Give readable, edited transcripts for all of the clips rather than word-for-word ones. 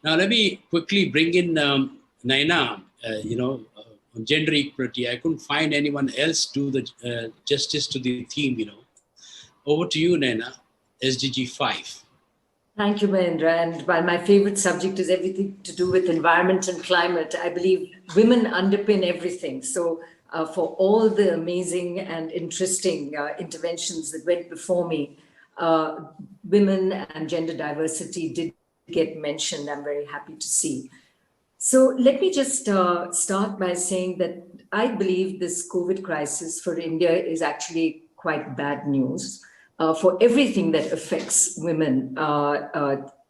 Now, let me quickly bring in Naina. On gender equality, I couldn't find anyone else do the justice to the theme. Over to you, Naina. SDG 5. Thank you, Mahendra. And while my favorite subject is everything to do with environment and climate, I believe women underpin everything. So for all the amazing and interesting interventions that went before me, women and gender diversity did get mentioned. I'm very happy to see. So let me just start by saying that I believe this COVID crisis for India is actually quite bad news. For everything that affects women,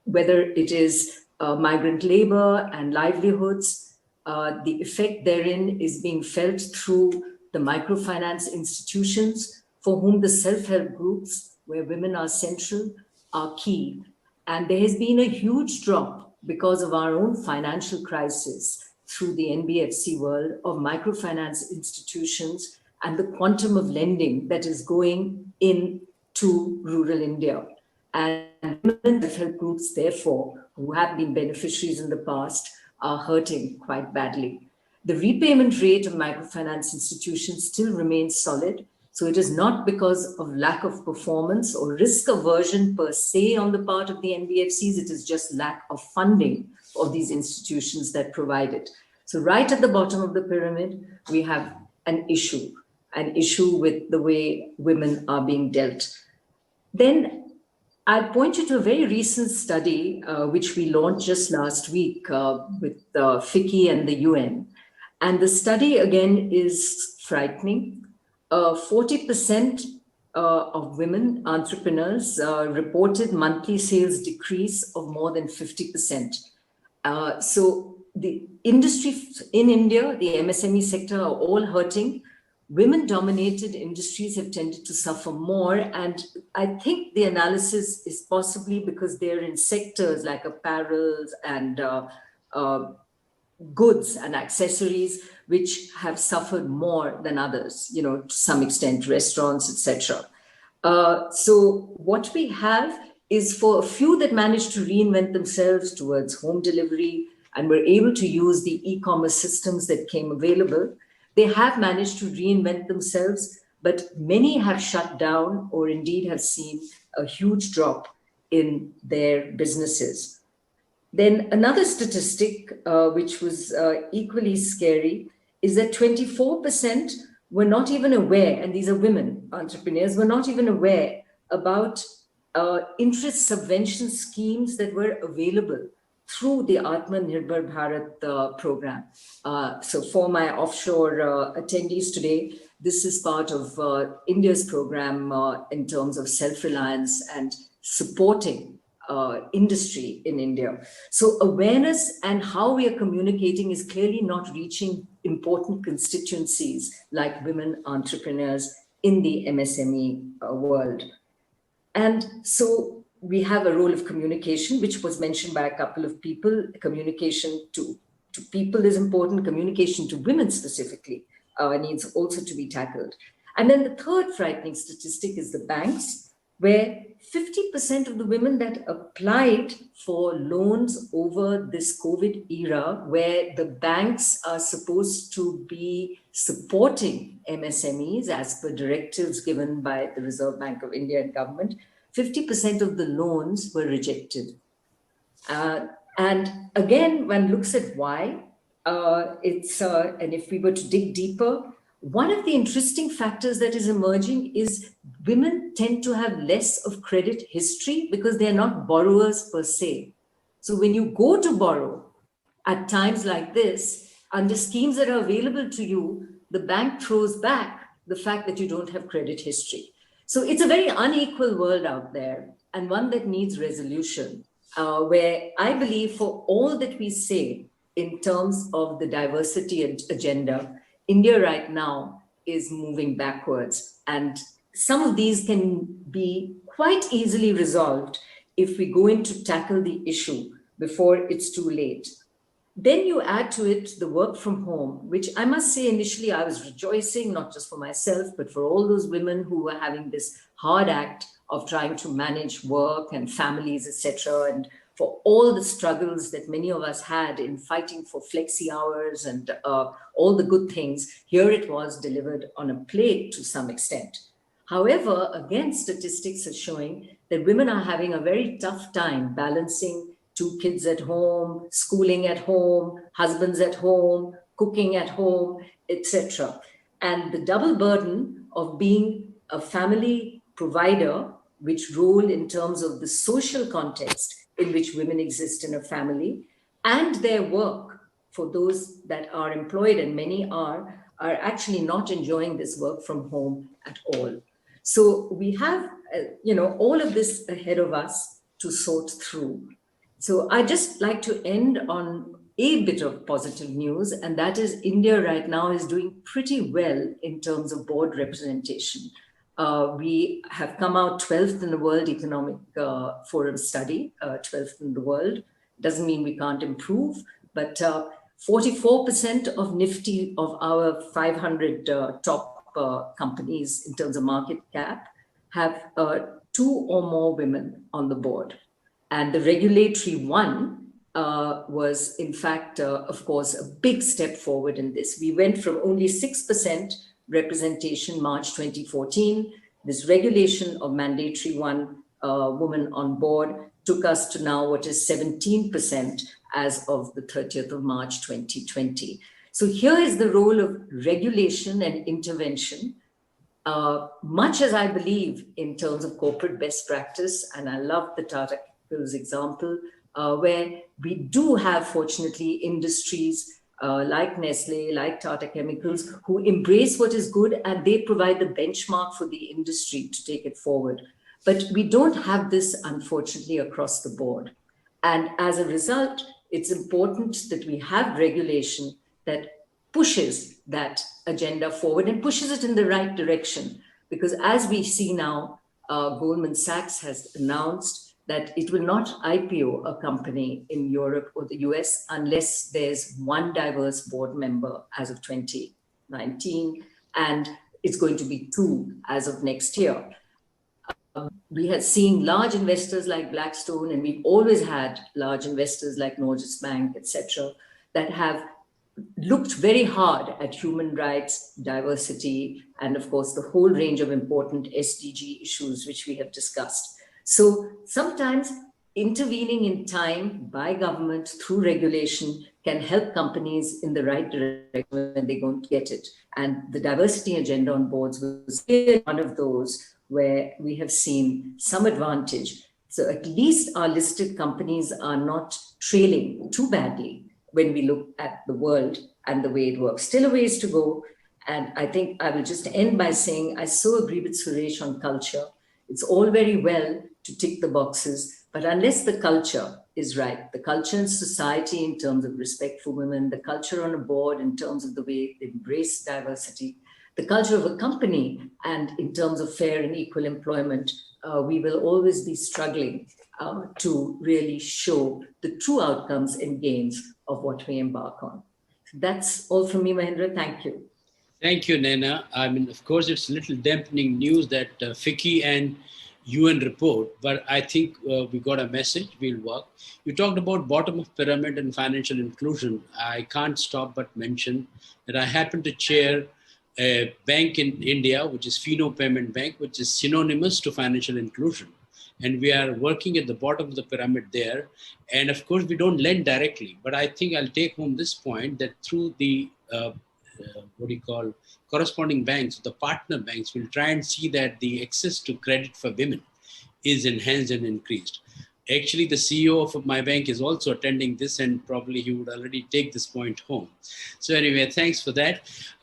whether it is migrant labor and livelihoods, the effect therein is being felt through the microfinance institutions for whom the self-help groups, where women are central, are key. And there has been a huge drop because of our own financial crisis through the NBFC world of microfinance institutions and the quantum of lending that is going in to rural India. And women self-help groups, therefore, who have been beneficiaries in the past, are hurting quite badly. The repayment rate of microfinance institutions still remains solid. So it is not because of lack of performance or risk aversion per se on the part of the NBFCs, it is just lack of funding of these institutions that provide it. So right at the bottom of the pyramid, we have an issue with the way women are being dealt. Then I'll point you to a very recent study, which we launched just last week with FICCI and the UN. And the study, again, is frightening. 40% of women entrepreneurs reported monthly sales decrease of more than 50%. So the industry in India, the MSME sector, are all hurting. Women-dominated industries have tended to suffer more. And I think the analysis is possibly because they're in sectors like apparel and goods and accessories, which have suffered more than others, to some extent, restaurants, etc. So what we have is for a few that managed to reinvent themselves towards home delivery and were able to use the e-commerce systems that came available, they have managed to reinvent themselves, but many have shut down or indeed have seen a huge drop in their businesses. Then another statistic, which was equally scary, is that 24% were not even aware, and these are women entrepreneurs, were not even aware about interest subvention schemes that were available through the Atmanirbhar Bharat program. So for my offshore attendees today, this is part of India's program in terms of self-reliance and supporting industry in India. So awareness and how we are communicating is clearly not reaching important constituencies like women entrepreneurs in the MSME world. And so we have a role of communication, which was mentioned by a couple of people. Communication to people is important. Communication to women specifically needs also to be tackled. And then the third frightening statistic is the banks, where 50% of the women that applied for loans over this COVID era, where the banks are supposed to be supporting MSMEs as per directives given by the Reserve Bank of India and government, 50% of the loans were rejected. And again, one looks at why, and if we were to dig deeper, one of the interesting factors that is emerging is women tend to have less of credit history because they are not borrowers per se. So when you go to borrow at times like this, under schemes that are available to you, the bank throws back the fact that you don't have credit history. So it's a very unequal world out there, and one that needs resolution, where I believe for all that we say in terms of the diversity agenda, India right now is moving backwards. And some of these can be quite easily resolved if we go in to tackle the issue before it's too late. Then you add to it the work from home, which I must say initially I was rejoicing, not just for myself, but for all those women who were having this hard act of trying to manage work and families, etc., and for all the struggles that many of us had in fighting for flexi hours and all the good things, here it was delivered on a plate to some extent. However, again, statistics are showing that women are having a very tough time balancing 2 kids at home, schooling at home, husbands at home, cooking at home, etc. And the double burden of being a family provider, which role in terms of the social context in which women exist in a family, and their work for those that are employed, and many are actually not enjoying this work from home at all. So we have, all of this ahead of us to sort through. So I'd just like to end on a bit of positive news, and that is India right now is doing pretty well in terms of board representation. We have come out 12th in the World Economic Forum study, 12th in the world. Doesn't mean we can't improve, but 44% of Nifty of our 500 top companies in terms of market cap have 2 or more women on the board. And the regulatory one was, in fact, of course, a big step forward in this. We went from only 6% representation March 2014. This regulation of mandatory 1 woman on board took us to now what is 17% as of the 30th of March 2020. So here is the role of regulation and intervention. Much as I believe in terms of corporate best practice, and I love the Tata Chemicals example, where we do have, fortunately, industries like Nestle, like Tata Chemicals, who embrace what is good and they provide the benchmark for the industry to take it forward. But we don't have this, unfortunately, across the board. And as a result, it's important that we have regulation that pushes that agenda forward and pushes it in the right direction. Because as we see now, Goldman Sachs has announced that it will not IPO a company in Europe or the US unless there's 1 diverse board member as of 2019, and it's going to be 2 as of next year. We had seen large investors like Blackstone, and we've always had large investors like Norges Bank, etc., that have looked very hard at human rights, diversity, and of course, the whole range of important SDG issues which we have discussed. So sometimes intervening in time by government through regulation can help companies in the right direction when they don't get it. And the diversity agenda on boards was one of those where we have seen some advantage. So at least our listed companies are not trailing too badly when we look at the world and the way it works. Still a ways to go. And I think I will just end by saying, I so agree with Suresh on culture. It's all very well to tick the boxes, but unless the culture is right, the culture in society in terms of respect for women, the culture on a board in terms of the way they embrace diversity, the culture of a company, and in terms of fair and equal employment, we will always be struggling to really show the true outcomes and gains of what we embark on. So that's all from me, Mahendra. Thank you. Thank you, Naina. I mean, of course, it's a little dampening news that FICCI and UN report, but I think we got a message, we'll work. You talked about bottom of pyramid and financial inclusion. I can't stop but mention that I happen to chair a bank in India, which is Fino Payment Bank, which is synonymous to financial inclusion. And we are working at the bottom of the pyramid there. And of course, we don't lend directly, but I think I'll take home this point that through the corresponding banks, the partner banks, will try and see that the access to credit for women is enhanced and increased. Actually, the CEO of my bank is also attending this, and probably he would already take this point home. So anyway, thanks for that.